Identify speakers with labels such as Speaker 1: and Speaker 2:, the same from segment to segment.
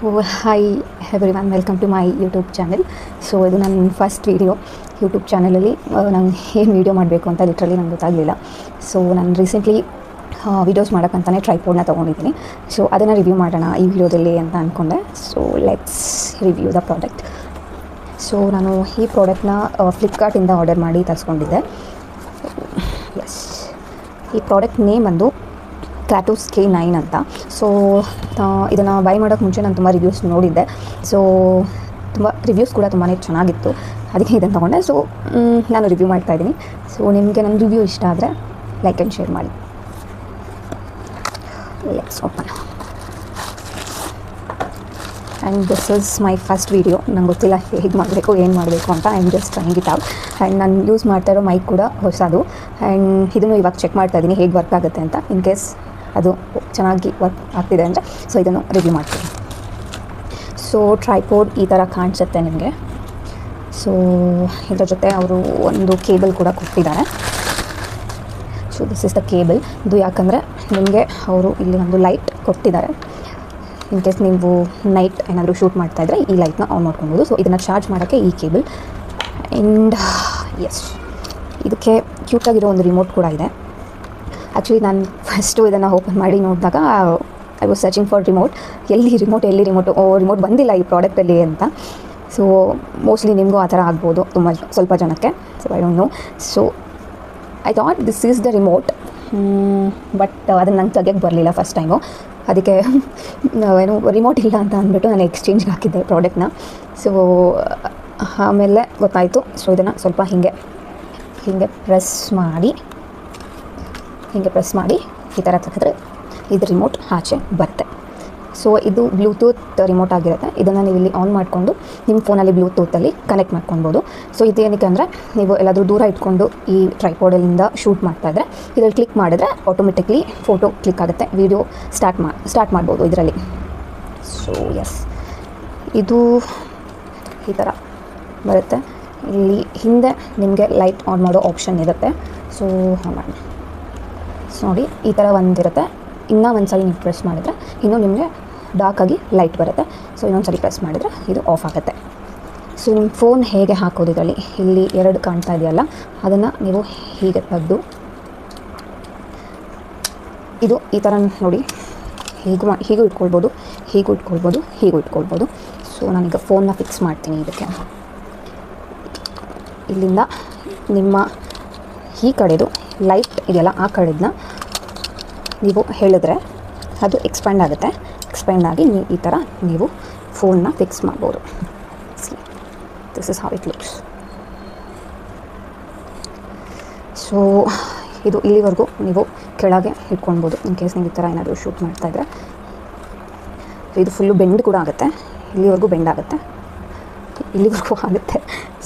Speaker 1: So hi everyone, welcome to my YouTube channel. So ಇದು ನನ್ನ first video YouTube ಚಾನಲಲ್ಲಿ. ನಂಗೆ ಏನು ವೀಡಿಯೋ ಮಾಡಬೇಕು ಅಂತ ಲಿಟ್ರಲಿ ನಂಗೆ ಗೊತ್ತಾಗಲಿಲ್ಲ. ಸೊ ನಾನು ರೀಸೆಂಟ್ಲಿ ವೀಡಿಯೋಸ್ ಮಾಡೋಕ್ಕಂತಲೇ ಟ್ರೈಪೋಡ್ನ ತೊಗೊಂಡಿದ್ದೀನಿ. ಸೊ ಅದನ್ನು ರಿವ್ಯೂ ಮಾಡೋಣ ಈ ವಿಡಿಯೋದಲ್ಲಿ ಅಂತ ಅಂದ್ಕೊಂಡೆ. So let's review the product. So ನಾನು ಈ ಪ್ರಾಡಕ್ಟ್ನ ಫ್ಲಿಪ್ಕಾರ್ಟಿಂದ ಆರ್ಡರ್ ಮಾಡಿ ತರಿಸ್ಕೊಂಡಿದ್ದೆ. ಎಸ್, ಈ ಪ್ರಾಡಕ್ಟ್ ನೇಮ್ ಬಂದು ಕ್ರಾಟೋಸ್ K9 ಅಂತ. ಸೊ ಇದನ್ನು ಬೈ ಮಾಡೋಕ್ಕೆ ಮುಂಚೆ ನಾನು ತುಂಬ ರಿವ್ಯೂಸ್ ನೋಡಿದ್ದೆ. ಸೊ ತುಂಬ ರಿವ್ಯೂಸ್ ಕೂಡ ತುಂಬಾ ಚೆನ್ನಾಗಿತ್ತು, ಅದಕ್ಕೆ ಇದನ್ನು ತೊಗೊಂಡೆ. ಸೊ ನಾನು ರಿವ್ಯೂ ಮಾಡ್ತಾಯಿದ್ದೀನಿ. ಸೊ ನಿಮಗೆ ನನ್ನ ರಿವ್ಯೂ ಇಷ್ಟ ಆದರೆ ಲೈಕ್ ಆ್ಯಂಡ್ ಶೇರ್ ಮಾಡಿ. Let's open. And this is my first video. ನಂಗೆ ಗೊತ್ತಿಲ್ಲ ಹೇಗೆ ಮಾಡಬೇಕು, ಏನು ಮಾಡಬೇಕು ಅಂತ. I am just trying it out. And ನಾನು ಯೂಸ್ ಮಾಡ್ತಾ ಇರೋ ಮೈಕ್ ಕೂಡ ಹೊಸದು. ಆ್ಯಂಡ್ ಇದನ್ನು ಇವಾಗ ಚೆಕ್ ಮಾಡ್ತಾಯಿದ್ದೀನಿ ಹೇಗೆ ವರ್ಕ್ ಆಗುತ್ತೆ ಅಂತ. ಇನ್ ಕೇಸ್ ಅದು ಚೆನ್ನಾಗಿ ವರ್ಕ್ ಆಗ್ತಿದೆ ಅಂದರೆ ಸೊ ಇದನ್ನು ರಿವ್ಯೂ ಮಾಡ್ತೀನಿ. ಸೊ ಟ್ರೈಪೋಡ್ ಈ ಥರ ಕಾಣಿಸುತ್ತೆ ನಿಮಗೆ. ಸೊ ಇದರ ಜೊತೆ ಅವರು ಒಂದು ಕೇಬಲ್ ಕೂಡ ಕೊಟ್ಟಿದ್ದಾರೆ. So this is the cable. ಇದು ಯಾಕಂದರೆ ನಿಮಗೆ ಅವರು ಇಲ್ಲಿ ಒಂದು ಲೈಟ್ ಕೊಟ್ಟಿದ್ದಾರೆ. ಇನ್ ಕೇಸ್ ನೀವು ನೈಟ್ ಏನಾದರೂ ಶೂಟ್ ಮಾಡ್ತಾಯಿದ್ರೆ ಈ ಲೈಟ್ನ ಆನ್ ಮಾಡ್ಕೊಬೋದು. ಸೊ ಇದನ್ನು ಚಾರ್ಜ್ ಮಾಡೋಕ್ಕೆ ಈ ಕೇಬಲ್. ಆ್ಯಂಡ್ ಎಸ್, ಇದಕ್ಕೆ ಕ್ಯೂಟಾಗಿರೋ ಒಂದು ರಿಮೋಟ್ ಕೂಡ ಇದೆ. ಆ್ಯಕ್ಚುಲಿ ನಾನು ಫಸ್ಟು ಇದನ್ನು ಓಪನ್ ಮಾಡಿ ನೋಡಿದಾಗ I was searching for remote. ಎಲ್ಲಿ ರಿಮೋಟ್ ಬಂದಿಲ್ಲ ಈ ಪ್ರಾಡಕ್ಟಲ್ಲಿ ಅಂತ. ಸೊ ಮೋಸ್ಟ್ಲಿ ನಿಮಗೂ ಆ ಥರ ಆಗ್ಬೋದು ಸ್ವಲ್ಪ ಜನಕ್ಕೆ. So I don't know. So I thought this is the remote, but ಅದನ್ನು ನಂಗೆ ತೆಗಿಯೋಕ್ಕೆ ಬರಲಿಲ್ಲ ಫಸ್ಟ್ ಟೈಮು. ಅದಕ್ಕೆ ಏನು ರಿಮೋಟ್ ಇಲ್ಲ ಅಂತ ಅಂದ್ಬಿಟ್ಟು ನಾನು ಎಕ್ಸ್ಚೇಂಜ್ಗೆ ಹಾಕಿದ್ದೆ ಪ್ರಾಡಕ್ಟ್ನ. ಸೊ ಆಮೇಲೆ ಗೊತ್ತಾಯಿತು. ಸೊ ಇದನ್ನು ಸ್ವಲ್ಪ ಹೀಗೆ ಪ್ರೆಸ್ ಮಾಡಿ ಈ ಥರ ತೆಗೆದ್ರೆ ಇದು ರಿಮೋಟ್ ಆಚೆ ಬರುತ್ತೆ. ಸೊ ಇದು ಬ್ಲೂಟೂತ್ ರಿಮೋಟ್ ಆಗಿರುತ್ತೆ. ಇದನ್ನು ನೀವು ಇಲ್ಲಿ ಆನ್ ಮಾಡಿಕೊಂಡು ನಿಮ್ಮ ಫೋನಲ್ಲಿ ಬ್ಲೂಟೂತಲ್ಲಿ ಕನೆಕ್ಟ್ ಮಾಡ್ಕೊಬೋದು. ಸೊ ಇದೇನಕ್ಕೆ ಅಂದರೆ ನೀವು ಎಲ್ಲಾದರೂ ದೂರ ಇಟ್ಕೊಂಡು ಈ ಟ್ರೈಪೋಡಲ್ಲಿಂದ ಶೂಟ್ ಮಾಡ್ತಾಯಿದ್ರೆ ಇದರಲ್ಲಿ ಕ್ಲಿಕ್ ಮಾಡಿದ್ರೆ ಆಟೋಮೆಟಿಕ್ಲಿ ಫೋಟೋ ಕ್ಲಿಕ್ ಆಗುತ್ತೆ, ವೀಡಿಯೋ ಸ್ಟಾರ್ಟ್ ಮಾಡ್ಬೋದು ಇದರಲ್ಲಿ. ಸೊ ಎಸ್, ಇದು ಈ ಥರ ಬರುತ್ತೆ. ಇಲ್ಲಿ ಹಿಂದೆ ನಿಮಗೆ ಲೈಟ್ ಆನ್ ಮಾಡೋ ಆಪ್ಷನ್ ಇರುತ್ತೆ. ಸೊ ಮಾಡಿ ನೋಡಿ, ಈ ಥರ ಒಂದಿರುತ್ತೆ. ಇನ್ನೂ ಒಂದು ಸಲ ನೀವು ಪ್ರೆಸ್ ಮಾಡಿದರೆ ಇನ್ನೂ ನಿಮಗೆ ಡಾರ್ಕಾಗಿ ಲೈಟ್ ಬರುತ್ತೆ. ಸೊ ಇನ್ನೊಂದು ಸಲ ಪ್ರೆಸ್ ಮಾಡಿದರೆ ಇದು ಆಫ್ ಆಗುತ್ತೆ. ಸೊ ನಿಮ್ಮ ಫೋನ್ ಹೇಗೆ ಹಾಕೋದು ಇದರಲ್ಲಿ, ಇಲ್ಲಿ 2 ಕಾಣ್ತಾ ಇದೆಯಲ್ಲ, ಅದನ್ನು ನೀವು ಹೀಗೆ ತೆಗೆದು ಇದು ಈ ಥರ ನೋಡಿ ಹೀಗೂ ಇಟ್ಕೊಳ್ಬೋದು. ಸೊ ನಾನೀಗ ಫೋನ್ನ ಫಿಕ್ಸ್ ಮಾಡ್ತೀನಿ ಇದಕ್ಕೆ. ಇಲ್ಲಿಂದ ನಿಮ್ಮ ಈ ಕಡೆದು ಲೈಟ್ ಇದೆಯಲ್ಲ, ಆ ಕಡೆದನ್ನ ನೀವು ಹೇಳಿದ್ರೆ ಅದು ಎಕ್ಸ್ಪ್ಯಾಂಡ್ ಆಗುತ್ತೆ. ಎಕ್ಸ್ಪ್ಯಾಂಡ್ ಆಗಿ ಈ ಥರ ನೀವು ಫೋನ್ನ ಫಿಕ್ಸ್ ಮಾಡ್ಬೋದು. This is how it looks. So ಇದು ಇಲ್ಲಿವರೆಗೂ ನೀವು ಕೆಳಗೆ ಇಟ್ಕೊಳ್ಬೋದು. ಇನ್ ಕೇಸ್ ನೀವು ಈ ಥರ ಏನಾದರೂ ಶೂಟ್ ಮಾಡ್ತಾಯಿದ್ರೆ. ಇದು ಫುಲ್ಲು ಬೆಂಡ್ ಕೂಡ ಆಗುತ್ತೆ. ಇಲ್ಲಿವರೆಗೂ ಬೆಂಡ್ ಆಗುತ್ತೆ, ಇಲ್ಲಿವರೆಗೂ ಆಗುತ್ತೆ.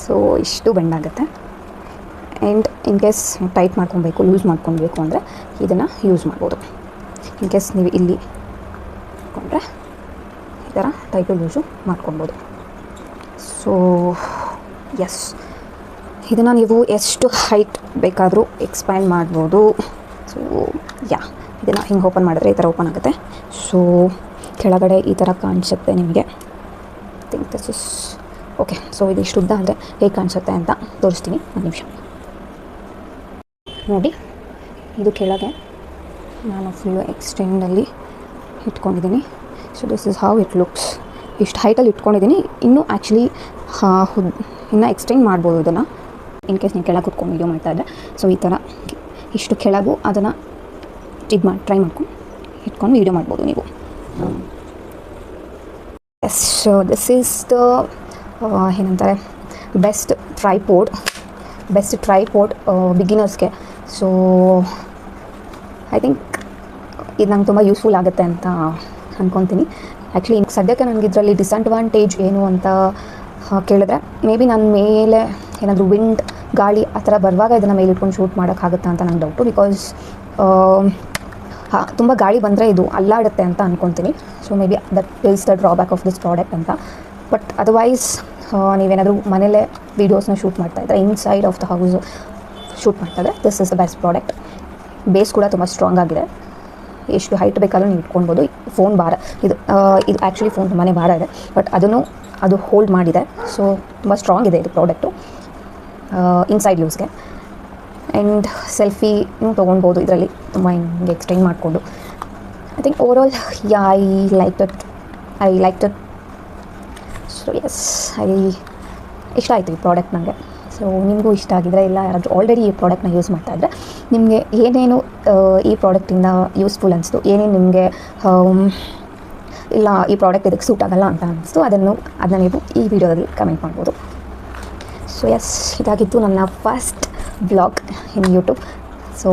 Speaker 1: ಸೊ ಇಷ್ಟು ಬೆಂಡ್ ಆಗುತ್ತೆ. ಆ್ಯಂಡ್ ಇನ್ ಕೇಸ್ ಟೈಟ್ ಮಾಡ್ಕೊಬೇಕು, ಲೂಸ್ ಮಾಡ್ಕೊಬೇಕು ಅಂದರೆ ಇದನ್ನು ಯೂಸ್ ಮಾಡ್ಬೋದು. ಇನ್ ಕೇಸ್ ನೀವು ಇಲ್ಲಿ ಇಟ್ಕೊಂಡ್ರೆ ಈ ಥರ ಟೈಟು ಲೂಸು ಮಾಡ್ಕೊಬೋದು. ಸೊ ಎಸ್, ಇದನ್ನು ನೀವು ಎಷ್ಟು ಹೈಟ್ ಬೇಕಾದರೂ ಎಕ್ಸ್ಪ್ಯಾಂಡ್ ಮಾಡ್ಬೋದು. ಸೊ ಇದನ್ನು ಹಿಂಗೆ ಓಪನ್ ಮಾಡಿದ್ರೆ ಈ ಥರ ಓಪನ್ ಆಗುತ್ತೆ. ಸೊ ಕೆಳಗಡೆ ಈ ಥರ ಕಾಣಿಸುತ್ತೆ ನಿಮಗೆ. Think this is okay. So ಇದು ಇಷ್ಟು ಉದ್ದ ಅಂದರೆ ಹೇಗೆ ಕಾಣಿಸುತ್ತೆ ಅಂತ ತೋರಿಸ್ತೀನಿ, ಒಂದು ನಿಮಿಷ ನೋಡಿ. ಇದು ಕೆಳಗೆ ನಾನು ಫುಲ್ಲು ಎಕ್ಸ್ಟೆಂಡಲ್ಲಿ ಇಟ್ಕೊಂಡಿದ್ದೀನಿ. So this is how it looks. ಇಷ್ಟು ಹೈಟಲ್ಲಿ ಇಟ್ಕೊಂಡಿದ್ದೀನಿ. ಇನ್ನೂ ಆ್ಯಕ್ಚುಲಿ ಇನ್ನೂ ಎಕ್ಸ್ಟೆಂಡ್ ಮಾಡ್ಬೋದು ಇದನ್ನು. ಇನ್ ಕೇಸ್ ನೀವು ಕೆಳಗೆ ಕುತ್ಕೊಂಡು ವೀಡಿಯೋ ಮಾಡ್ತಾಯಿದ್ರೆ. ಸೊ ಈ ಥರ ಇಷ್ಟು ಕೆಳಗೂ ಅದನ್ನು ಟ್ರೈ ಮಾಡ್ಕೊಂಡು ಇಟ್ಕೊಂಡು ವೀಡಿಯೋ ಮಾಡ್ಬೋದು ನೀವು. ಎಸ್, ದಿಸ್ ಈಸ್ ದ ಏನಂತಾರೆ ಬೆಸ್ಟ್ ಟ್ರೈಪೋಡ್ ಬಿಗಿನರ್ಸ್ಗೆ. ಸೊ ಐ ಥಿಂಕ್ ಇದು ನಂಗೆ ತುಂಬ ಯೂಸ್ಫುಲ್ ಆಗುತ್ತೆ ಅಂತ ಅಂದ್ಕೊತೀನಿ. ಆ್ಯಕ್ಚುಲಿ ಸದ್ಯಕ್ಕೆ ನನಗೆ ಇದರಲ್ಲಿ ಡಿಸಡ್ವಾಂಟೇಜ್ ಏನು ಅಂತ ಕೇಳಿದ್ರೆ, ಮೇ ಬಿ ನನ್ನ ಮೇಲೆ ಏನಾದರೂ ವಿಂಡ್, ಗಾಳಿ ಆ ಥರ ಬರುವಾಗ ಇದನ್ನು ಮೇಲೆ ಇಟ್ಕೊಂಡು ಶೂಟ್ ಮಾಡೋಕ್ಕಾಗುತ್ತಾ ಅಂತ ನಂಗೆ ಡೌಟು. ಬಿಕಾಸ್ ತುಂಬ ಗಾಳಿ ಬಂದರೆ ಇದು ಅಲ್ಲಾಡುತ್ತೆ ಅಂತ ಅಂದ್ಕೊತೀನಿ. So maybe that is the drawback of this product ಅಂತ. ಬಟ್ ಅದರ್ವೈಸ್ ನೀವೇನಾದರೂ ಮನೇಲೇ ವೀಡಿಯೋಸ್ನ ಶೂಟ್ ಮಾಡ್ತಾಯಿದ್ರೆ, inside of the house shoot ಮಾಡ್ತಾಯಿದ್ರೆ this is the best product. Base ಕೂಡ ತುಂಬ ಸ್ಟ್ರಾಂಗ್ ಆಗಿದೆ. ಎಷ್ಟು ಹೈಟ್ ಬೇಕಾದ್ರೂ ನೀವು ಇಟ್ಕೊಳ್ಬೋದು. ಫೋನ್ ಭಾರ ಇದು ಇದು ಆ್ಯಕ್ಚುಲಿ ಫೋನ್ ತುಂಬಾ ಭಾರ ಇದೆ, ಬಟ್ ಅದು ಹೋಲ್ಡ್ ಮಾಡಿದೆ. ಸೊ ತುಂಬ ಸ್ಟ್ರಾಂಗ್ ಇದೆ ಇದು ಪ್ರಾಡಕ್ಟು ಇನ್ಸೈಡ್ ಯೂಸ್ಗೆ. ಆ್ಯಂಡ್ ಸೆಲ್ಫಿನೂ ತೊಗೊಳ್ಬೋದು ಇದರಲ್ಲಿ, ತುಂಬ ಹಿಂಗೆ ಎಕ್ಸ್ಟೆಂಡ್ ಮಾಡಿಕೊಂಡು. I think overall I like it. So yes, ಇಷ್ಟ ಆಯಿತು ಈ ಪ್ರಾಡಕ್ಟ್ ನನಗೆ. ಸೊ ನಿಮಗೂ ಇಷ್ಟ ಆಗಿದ್ರೆ, ಇಲ್ಲ ಯಾರಾದರೂ ಆಲ್ರೆಡಿ ಈ ಪ್ರಾಡಕ್ಟ್ನ ಯೂಸ್ ಮಾಡ್ತಾಯಿದ್ರೆ, ನಿಮಗೆ ಏನೇನು ಈ ಪ್ರಾಡಕ್ಟಿಂದ ಯೂಸ್ಫುಲ್ ಅನಿಸ್ತು, ಏನೇನು ನಿಮಗೆ ಇಲ್ಲ ಈ ಪ್ರಾಡಕ್ಟ್ ಇದಕ್ಕೆ ಸೂಟ್ ಆಗಲ್ಲ ಅಂತ ಅನಿಸ್ತು, ಅದನ್ನ ನೀವು ಈ ವಿಡಿಯೋದಲ್ಲಿ ಕಮೆಂಟ್ ಮಾಡ್ಬೋದು. ಸೊ ಎಸ್, ಇದಾಗಿತ್ತು ನನ್ನ first blog in YouTube. So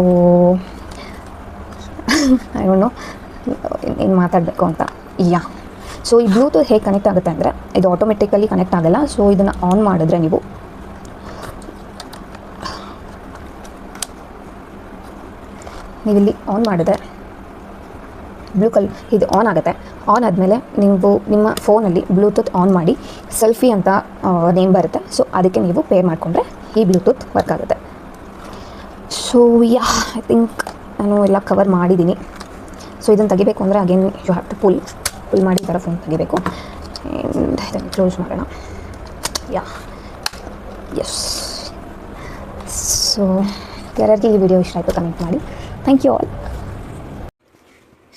Speaker 1: I don't know ಏನು ಮಾತಾಡಬೇಕು ಅಂತ. ಸೊ ಈ ಬ್ಲೂಟೂತ್ ಹೇಗೆ ಕನೆಕ್ಟ್ ಆಗುತ್ತೆ ಅಂದರೆ, ಇದು ಆಟೋಮೆಟಿಕಲಿ ಕನೆಕ್ಟ್ ಆಗಲ್ಲ. ಸೊ ಇದನ್ನು ಆನ್ ಮಾಡಿದ್ರೆ ನೀವಿಲ್ಲಿ ಆನ್ ಮಾಡಿದ್ರೆ ಇದು ಆನ್ ಆಗುತ್ತೆ. ಆನ್ ಆದಮೇಲೆ ನೀವು ನಿಮ್ಮ ಫೋನಲ್ಲಿ ಬ್ಲೂಟೂತ್ ಆನ್ ಮಾಡಿ ಸೆಲ್ಫಿ ಅಂತ ನೇಮ್ ಬರುತ್ತೆ. ಸೊ ಅದಕ್ಕೆ ನೀವು ಪೇರ್ ಮಾಡಿಕೊಂಡ್ರೆ ಈ ಬ್ಲೂಟೂತ್ ವರ್ಕ್ ಆಗುತ್ತೆ. ಸೊ ಐ ಥಿಂಕ್ ನಾನು ಎಲ್ಲ ಕವರ್ ಮಾಡಿದ್ದೀನಿ. ಸೊ ಇದನ್ನು ತೆಗಿಬೇಕು ಅಂದರೆ again you have to pull ಮಾಡಿ ಈ ಥರ ಫೋನ್ ತೆಗಿಬೇಕು. ಆ್ಯಂಡ್ ಇದನ್ನು ಕ್ಲೋಸ್ ಮಾಡೋಣ. ಎಸ್. ಸೊ ಯಾರಿಗೆ ಈ ವಿಡಿಯೋ ಇಷ್ಟ ಆಯಿತು ಕಮೆಂಟ್ ಮಾಡಿ. Thank you all.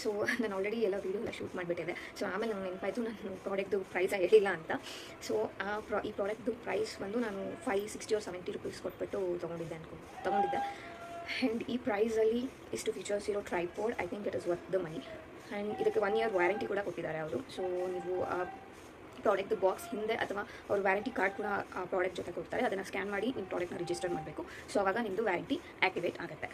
Speaker 1: ಸೊ ನಾನು ಆಲ್ರೆಡಿ ಎಲ್ಲ ವೀಡಿಯೋ ಎಲ್ಲ ಶೂಟ್ ಮಾಡಿಬಿಟ್ಟಿದೆ. ಸೊ ಆಮೇಲೆ ನಂಗೆ ನೆನಪಾಯಿತು ನಾನು ಪ್ರಾಡಕ್ಟ್ದು ಪ್ರೈಸ್ ಹೇಳಿಲ್ಲ ಅಂತ. ಸೊ ಈ ಪ್ರಾಡಕ್ಟ್ದು ಪ್ರೈಸ್ ಬಂದು ನಾನು 560 or 70 ರೂಪೀಸ್ ಕೊಟ್ಬಿಟ್ಟು ತೊಗೊಂಡಿದ್ದೆ. ಆ್ಯಂಡ್ ಈ ಪ್ರೈಸಲ್ಲಿ ಇಷ್ಟು ಫೀಚರ್ಸ್ ಇರೋ tripod, I think it is worth the money. And ಇದಕ್ಕೆ 1 year ವ್ಯಾರಂಟಿ ಕೂಡ ಕೊಟ್ಟಿದ್ದಾರೆ ಅವರು. ಸೊ ನೀವು ಆ ಪ್ರಾಡಕ್ಟ್ ಬಾಕ್ಸ್ ಹಿಂದೆ ಅಥವಾ ಅವ್ರ ವ್ಯಾರಂಟಿ ಕಾರ್ಡ್ ಕೂಡ ಆ ಪ್ರಾಡಕ್ಟ್ ಜೊತೆ ಕೊಡ್ತಾರೆ. ಅದನ್ನು ಸ್ಕ್ಯಾನ್ ಮಾಡಿ ನಿಮ್ಮ ಪ್ರಾಡಕ್ಟ್ನ ರಿಜಿಸ್ಟರ್ ಮಾಡಬೇಕು. ಸೊ ಆವಾಗ ನಿಮ್ಮದು ವ್ಯಾರಂಟಿ ಆ್ಯಕ್ಟಿವೇಟ್ ಆಗುತ್ತೆ.